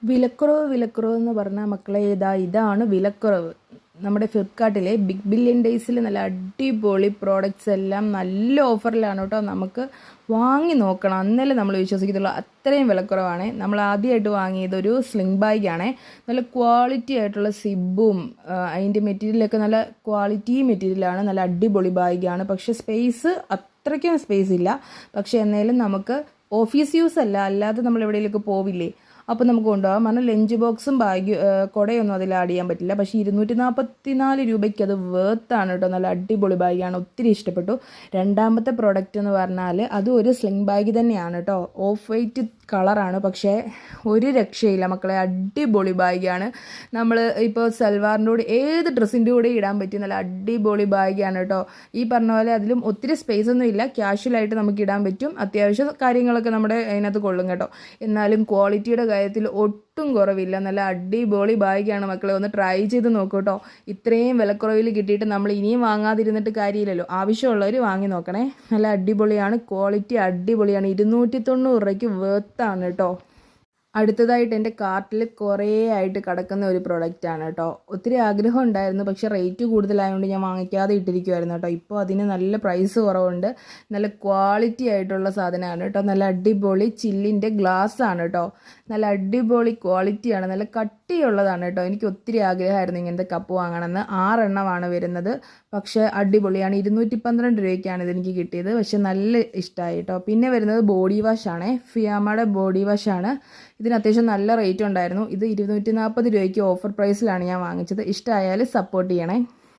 വിലക്കുറവ് എന്ന് പറഞ്ഞാൽ മക്കളെ ഇതാണ് വിലക്കുറവ്. നമ്മുടെ ഫ്ലിപ്കാർട്ടിലെ ബിഗ് ബില്യൺ ഡേയ്സിൽ നല്ല അടിപൊളി പ്രോഡക്റ്റ്സ് എല്ലാം നല്ല ഓഫറിലാണ് കേട്ടോ. നമുക്ക് വാങ്ങി നോക്കണം, അന്നല്ലേ നമ്മൾ വിശ്വസിക്കത്തുള്ളൂ. അത്രയും വിലക്കുറവാണ്. നമ്മൾ ആദ്യമായിട്ട് വാങ്ങിയത് ഒരു സ്ലിംഗ് ബാഗാണ്. നല്ല ക്വാളിറ്റി ആയിട്ടുള്ള സിബും അതിൻ്റെ മെറ്റീരിയലൊക്കെ നല്ല ക്വാളിറ്റി മെറ്റീരിയലാണ്. നല്ല അടിപൊളി ബാഗാണ്. പക്ഷേ അത്രയ്ക്കും സ്പേസ് ഇല്ല. പക്ഷേ എന്നാലും നമുക്ക് ഓഫീസ് യൂസ് അല്ലാതെ നമ്മൾ എവിടെയെങ്കിലുമൊക്കെ പോവില്ലേ, അപ്പോൾ നമുക്ക് കൊണ്ടുപോകാം. പറഞ്ഞാൽ ലഞ്ച് ബോക്സും ബാഗ് കുടയൊന്നും അതിൽ ആഡ് ചെയ്യാൻ പറ്റില്ല. പക്ഷേ 244 രൂപയ്ക്ക് അത് വേർത്താണ് കേട്ടോ. നല്ല അടിപൊളി ബാഗാണ്, ഒത്തിരി ഇഷ്ടപ്പെട്ടു. രണ്ടാമത്തെ പ്രോഡക്റ്റ് എന്ന് പറഞ്ഞാൽ അതും ഒരു സ്ലിംഗ് ബാഗ് തന്നെയാണ് കേട്ടോ. ഓഫ് വൈറ്റ് കളറാണ്, പക്ഷേ ഒരു രക്ഷയില്ല മക്കളെ. അടിപൊളി ബാഗാണ്. നമ്മൾ ഇപ്പോൾ സൽവാറിൻ്റെ കൂടെ ഏത് ഡ്രസ്സിൻ്റെ കൂടെ ഇടാൻ പറ്റിയ നല്ല അടിപൊളി ബാഗാണ് കേട്ടോ. ഈ പറഞ്ഞ പോലെ അതിലും ഒത്തിരി സ്പേസ് ഒന്നും ഇല്ല, ക്യാഷ്വലായിട്ട് നമുക്ക് ഇടാൻ പറ്റും. അത്യാവശ്യം കാര്യങ്ങളൊക്കെ നമ്മുടെ അതിനകത്ത് കൊള്ളും കേട്ടോ. എന്നാലും ക്വാളിറ്റിയുടെ കാര്യത്തിൽ ഒട്ടും കുറവില്ല. നല്ല അടിപൊളി ബാഗാണ് മക്കളെ. ഒന്ന് ട്രൈ ചെയ്ത് നോക്കൂ കേട്ടോ. ഇത്രയും വിലക്കുറവിൽ കിട്ടിയിട്ട് നമ്മൾ ഇനിയും വാങ്ങാതിരുന്നിട്ട് കാര്യമില്ലല്ലോ. ആവശ്യമുള്ളവർ വാങ്ങി നോക്കണേ. നല്ല അടിപൊളിയാണ്, ക്വാളിറ്റി അടിപൊളിയാണ്. 290 രൂപയ്ക്ക് വേർത്താണ് കേട്ടോ. അടുത്തതായിട്ട് എൻ്റെ കാർട്ടിൽ കുറേ ആയിട്ട് കിടക്കുന്ന ഒരു പ്രൊഡക്റ്റാണ് കേട്ടോ. ഒത്തിരി ആഗ്രഹം ഉണ്ടായിരുന്നു, പക്ഷേ റേറ്റ് കൂടുതലായതുകൊണ്ട് ഞാൻ വാങ്ങിക്കാതെ ഇട്ടിരിക്കുമായിരുന്നു കേട്ടോ. ഇപ്പോൾ അതിന് നല്ല പ്രൈസ് കുറവുണ്ട്. നല്ല ക്വാളിറ്റി ആയിട്ടുള്ള സാധനമാണ് കേട്ടോ. നല്ല അടിപൊളി ചില്ലിൻ്റെ ഗ്ലാസ് ആണ് കേട്ടോ. നല്ല അടിപൊളി ക്വാളിറ്റിയാണ്, നല്ല കട്ടിയുള്ളതാണ് കേട്ടോ. എനിക്ക് ഒത്തിരി ആഗ്രഹമായിരുന്നു ഇങ്ങനത്തെ കപ്പ് വാങ്ങണമെന്ന്. 6 എണ്ണമാണ് വരുന്നത്. പക്ഷേ അടിപൊളിയാണ്. 212 രൂപയ്ക്കാണ് ഇതെനിക്ക് കിട്ടിയത്. പക്ഷേ നല്ല ഇഷ്ടമായി കേട്ടോ. പിന്നെ വരുന്നത് ബോഡി വാഷാണ്. ഫിയാമയുടെ ബോഡി വാഷാണ്. ഇതിന് അത്യാവശ്യം നല്ല റേറ്റ് ഉണ്ടായിരുന്നു. ഇത് 240 രൂപയ്ക്ക് ഓഫർ പ്രൈസിലാണ് ഞാൻ വാങ്ങിച്ചത്. ഇഷ്ടമായാൽ സപ്പോർട്ട് ചെയ്യണേ.